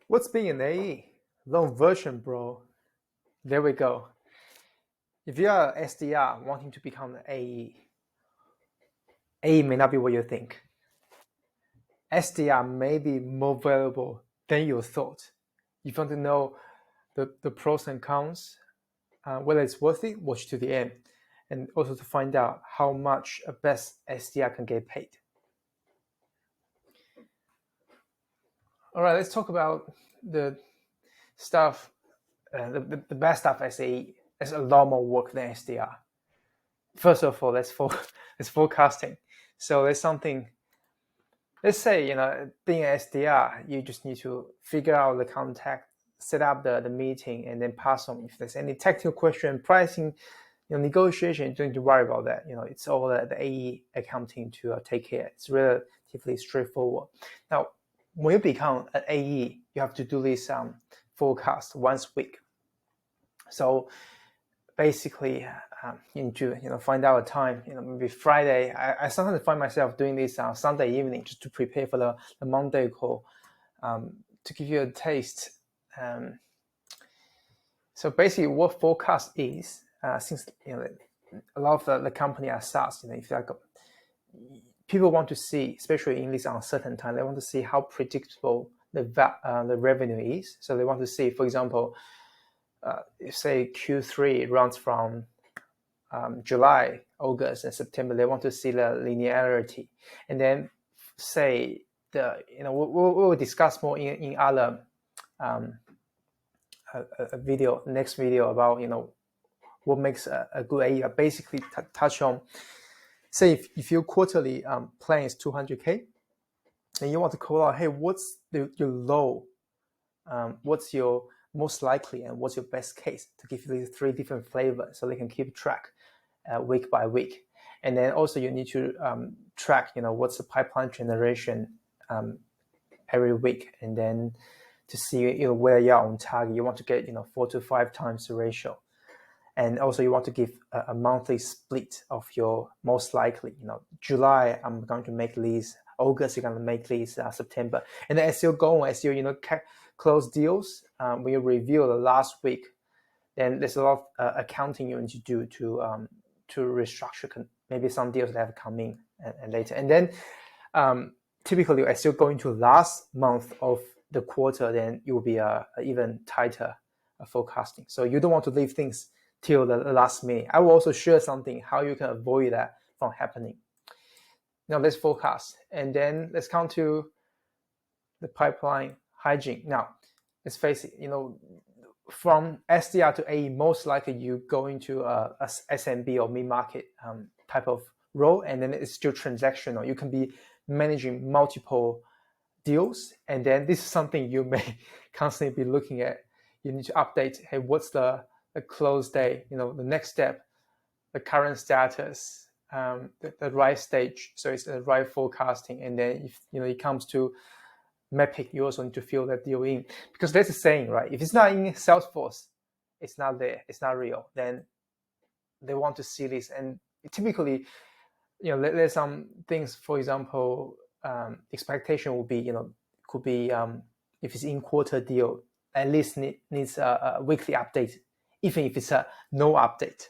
What's being an AE? Long version, bro. There we go. If you are an SDR wanting to become an AE may not be what you think. SDR may be more valuable than you thought. If you want to know the pros and cons, whether it's worth it, watch to the end. And also to find out how much a best SDR can get paid. All right, let's talk about the stuff, the best stuff as AE. There's a lot more work than SDR. First of all, that's forecasting. So there's something, let's say, being an SDR, you just need to figure out the contact, set up the meeting, and then pass on. If there's any technical question, pricing, negotiation, you don't need to worry about that. It's all the AE accounting to take care. It's relatively straightforward. Now, when you become an AE, you have to do this forecast once a week. So basically, you need to find out a time. Maybe Friday. I sometimes find myself doing this on Sunday evening just to prepare for the Monday call. To give you a taste. So basically, what forecast is, since a lot of the company are SaaS, if people want to see, especially in this uncertain time, they want to see how predictable the revenue is. So they want to see, for example, say Q3 runs from July, August, and September. They want to see the linearity, and then say we'll discuss more in other next video about what makes a good AE. Basically, touch on, say if your quarterly plan is 200K, and you want to call out, hey, what's your low, what's your most likely, and what's your best case, to give you these three different flavors so they can keep track week by week. And then also you need to track what's the pipeline generation every week, and then to see where you're on target. You want to get 4 to 5 times the ratio, and also you want to give a monthly split of your most likely. July I'm going to make these, August you're going to make these, September, and then as you go on, as you close deals, when you review the last week, then there's a lot of accounting you need to do to restructure maybe some deals that have come in and later. And then typically, as you go into last month of the quarter, then it will be a even tighter forecasting. So you don't want to leave things till the last minute. I will also share something how you can avoid that from happening. Now let's forecast, and then let's come to the pipeline hygiene. Now let's face it, from SDR to AE, most likely you go into a SMB or mid-market type of role, and then it's still transactional. You can be managing multiple deals, and then this is something you may constantly be looking at. You need to update, hey, what's the close day, the next step, the current status, the right stage. So it's the right forecasting. And then if it comes to MEDDIC, you also need to fill that deal in, because there's a saying, right? If it's not in Salesforce, it's not there, it's not real. Then they want to see this, and typically, there's some things. For example, expectation will be, could be if it's in quarter deal, at least needs a weekly update, even if it's a no update.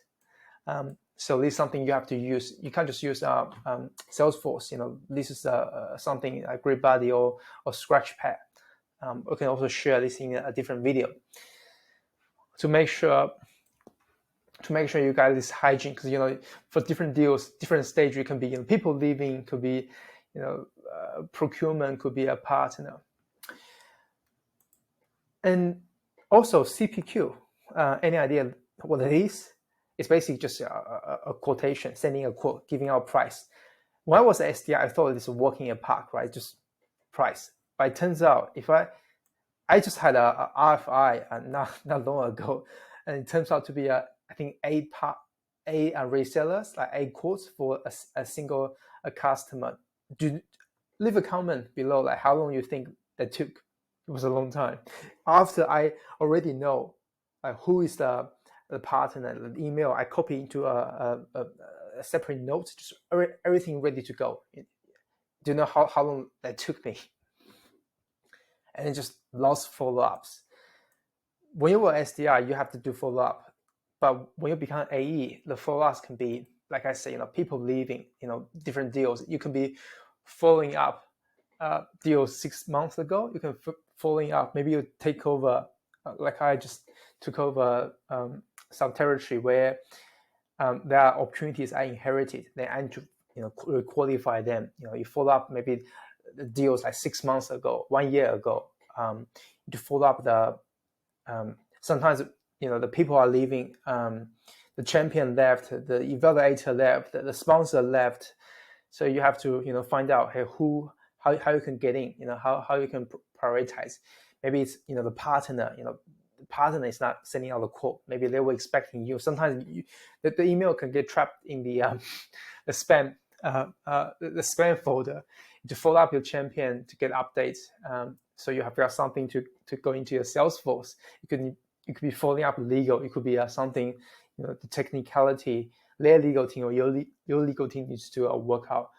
So this is something you have to use. You can't just use Salesforce. This is something like GridBuddy or Scratchpad. We can also share this in a different video to make sure you guys this hygiene, because for different deals, different stage, it can be people leaving, could be procurement, could be a partner, and also CPQ. Any idea what it is? It's basically just a quotation, sending a quote, giving out price. When I was at SDR, I thought this was walking a park, right? Just price. But it turns out, if I just had a RFI not long ago, and it turns out to be I think 8 resellers, like 8 quotes for a single customer. Leave a comment below, like how long you think that took. It was a long time. After I already know who is the partner, the email, I copy into a separate note, just everything ready to go. Do you know how long that took me? and it just lost follow-ups. When you were SDR, you have to do follow-up, but when you become AE, the follow-ups can be, like I say, people leaving, different deals. You can be following up deals 6 months ago. You can following up. Maybe you take over, like I just took over some territory where there are opportunities I inherited. Then I need to qualify them. You follow up maybe the deals like 6 months ago, 1 year ago. To follow up the sometimes the people are leaving. The champion left, the evaluator left, the sponsor left. So you have to find out how you can get in. How you can prioritize. Maybe it's the partner. The partner is not sending out a quote. Maybe they were expecting you. Sometimes the email can get trapped in the spam the spam folder. To follow up your champion to get updates. So you have got something to go into your Salesforce. You could be following up legal. It could be something the technicality their legal team or your legal team needs to work out.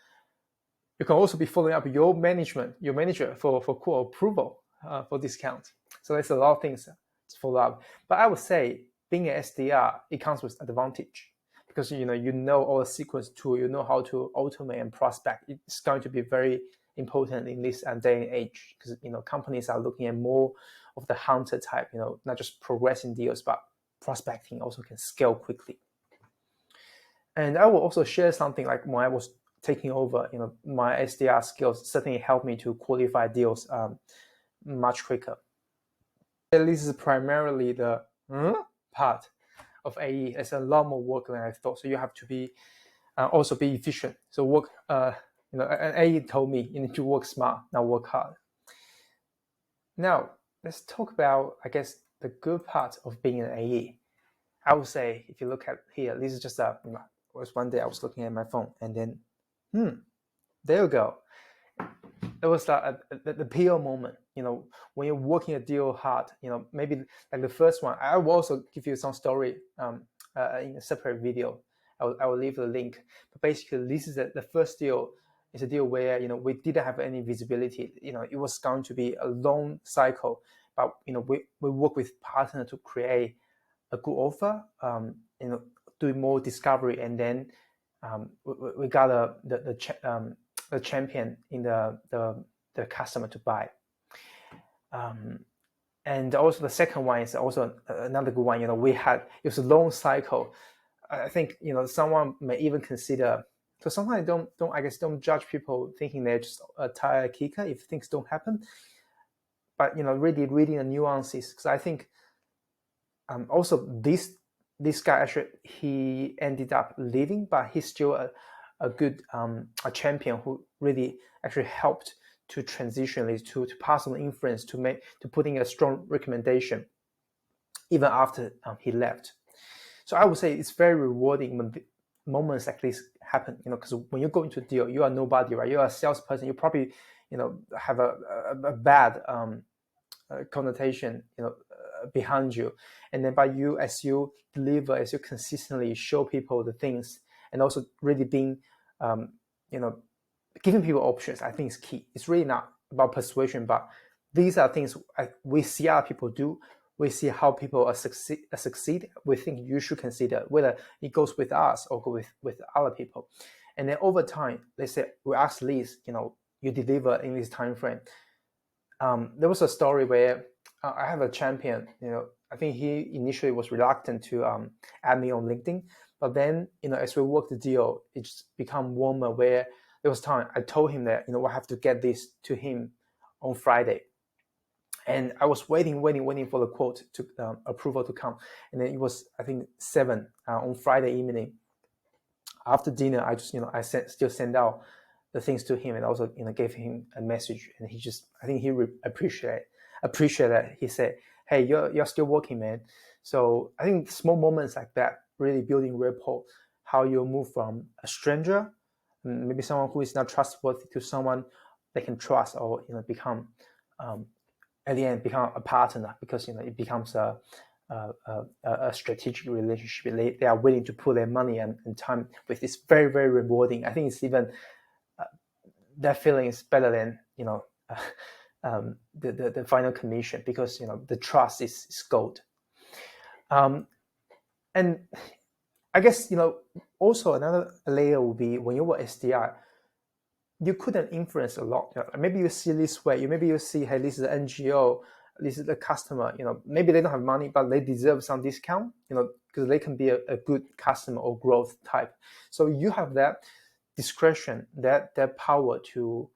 You can also be following up your manager for quote approval for discount. So there's a lot of things to follow up. But I would say being an SDR, it comes with advantage because you know all the sequence tool, you know how to automate and prospect. It's going to be very important in this day and age because companies are looking at more of the hunter type. Not just progressing deals, but prospecting also can scale quickly. And I will also share something like when I was taking over, my SDR skills certainly helped me to qualify deals much quicker. This is primarily the part of AE. It's a lot more work than I thought. So you have to be also be efficient. So work, an AE told me you need to work smart, not work hard. Now let's talk about, I guess, the good part of being an AE. I would say if you look at here, this is just was one day I was looking at my phone and then, there you go. It was the PO moment, when you're working a deal hard, maybe like the first one. I will also give you some story in a separate video. I will leave the link. But basically, this is the first deal. It's a deal where we didn't have any visibility. It was going to be a long cycle, but we work with partners to create a good offer. Do more discovery, and then we got the champion in the customer to buy. And also the second one is also another good one. It was a long cycle. I think someone may even consider. So sometimes don't judge people thinking they're just a tire kicker if things don't happen. But really reading the nuances, because I think also this guy actually he ended up leaving, but he's still a good a champion who really actually helped to transition this to pass on influence to put in a strong recommendation even after he left. So I would say it's very rewarding when moments like this happen. Because when you go into a deal, you are nobody, right? You are a salesperson. You probably have a bad connotation behind you, and then by you, as you deliver, as you consistently show people the things, and also really being giving people options, I think is key. It's really not about persuasion, but these are things we see other people do. We see how people succeed. We think you should consider whether it goes with us or go with other people. And then over time, let's say we ask Liz, you deliver in this time frame. There was a story where I have a champion. I think he initially was reluctant to add me on LinkedIn, but then as we worked the deal, it just become warmer. Where there was time I told him that I have to get this to him on Friday, and I was waiting for the quote to approval to come, and then it was I think 7 on Friday evening. After dinner, I just still send out the things to him, and also gave him a message, and he just I think he appreciate that. He said, "Hey, you're still working, man." So I think small moments like that really building rapport, how you move from a stranger, maybe someone who is not trustworthy, to someone they can trust, or become at the end become a partner, because it becomes a strategic relationship. They are willing to put their money and time with. It's very, very rewarding. I think it's even that feeling is better than the final commission, because the trust is gold. And I guess also another layer will be when you were SDR, you couldn't influence a lot. Maybe you see this way. Maybe you see, hey, this is an NGO, this is the customer. Maybe they don't have money, but they deserve some discount. Because they can be a good customer or growth type. So you have that discretion, that power to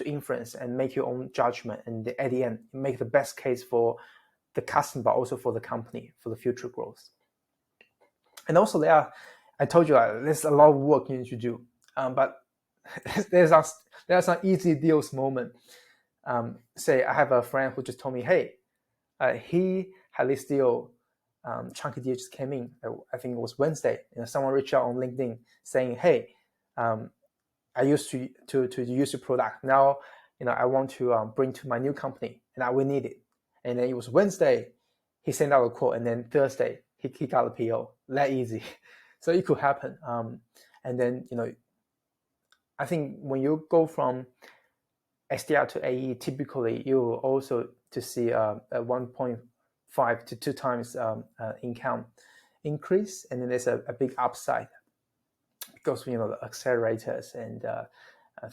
influence and make your own judgment, and at the end make the best case for the customer, but also for the company, for the future growth. And also I told you there's a lot of work you need to do, but there are some easy deals moment. Say I have a friend who just told me, hey, he had this deal, chunky deal just came in. I think it was Wednesday. Someone reached out on LinkedIn saying, hey, I used to use your product. Now, I want to bring to my new company, and I will need it. And then it was Wednesday, he sent out a quote, and then Thursday he got a PO. That easy. So it could happen. And then I think when you go from SDR to AE, typically you will also to see a 1.5 to 2 times income increase, and then there's a big upside because the accelerators and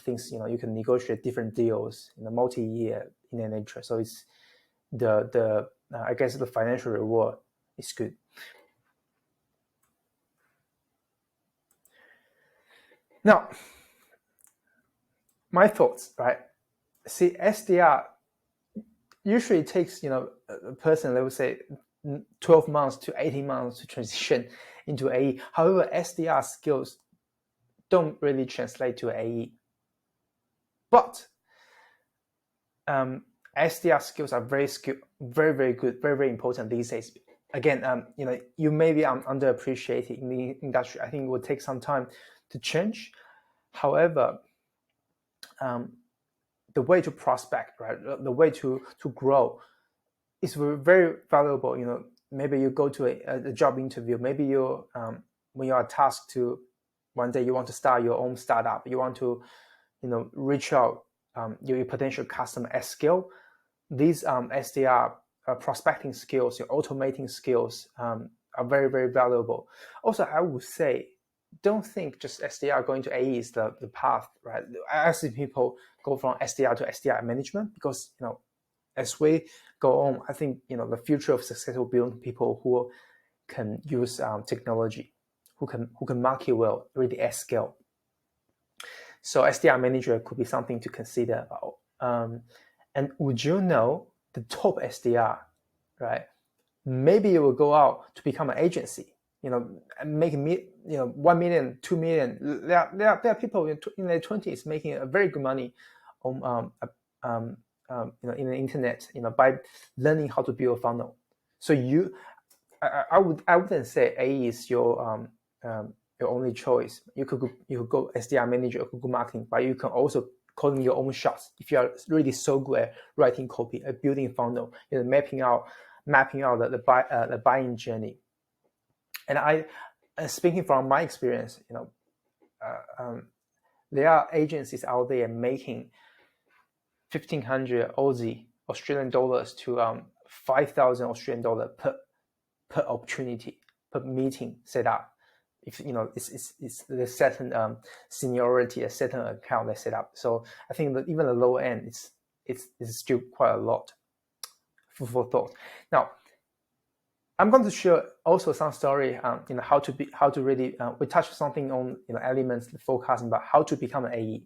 things, you can negotiate different deals in a multi-year in that nature. So it's I guess the financial reward is good. Now, my thoughts, right? See, SDR usually takes, a person, let us say, 12 months to 18 months to transition into AE. However, SDR skills don't really translate to AE. But SDR skills are very, very good, very, very important these days. Again, you may be underappreciated in the industry. I think it will take some time to change. However, the way to prospect, right? The way to grow is very valuable. Maybe you go to a job interview. Maybe you when you are tasked to one day you want to start your own startup. You want to reach out your potential customer at scale. These SDR prospecting skills, your automating skills are very, very valuable. Also, I would say, don't think just SDR going to AE is the path, right? I see people go from SDR to SDR management because, as we go on, I think, the future of success will be on people who can use technology, who can market well, really at scale. So SDR manager could be something to consider about. And would you know the top SDR, right? Maybe you will go out to become an agency, make 1 million, 2 million. There are people in their 20s making a very good money on in the internet, by learning how to build a funnel. So I wouldn't say AE is your only choice. You could go SDR manager, you could go marketing, but you can also calling your own shots if you are really so good at writing copy, at building a funnel, mapping out the buying journey. And speaking from my experience, there are agencies out there making 1,500 Australian dollars to 5,000 Australian dollars per opportunity, per meeting set up. If it's a certain seniority, a certain account they set up. So I think that even the low end, it's still quite a lot. Food for thought. Now, I'm going to share also some story, how to really we touched something on elements, the forecasting, but how to become an AE,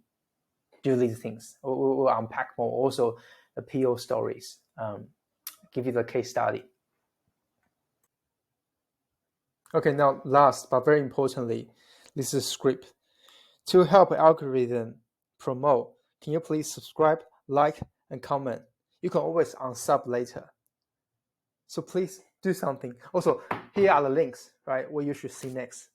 do these things. We'll unpack more. Also, the PO stories, give you the case study. Okay, now last but very importantly, this is script. To help algorithm promote, can you please subscribe, like, and comment? You can always unsub later. So please do something. Also, here are the links, right, what you should see next.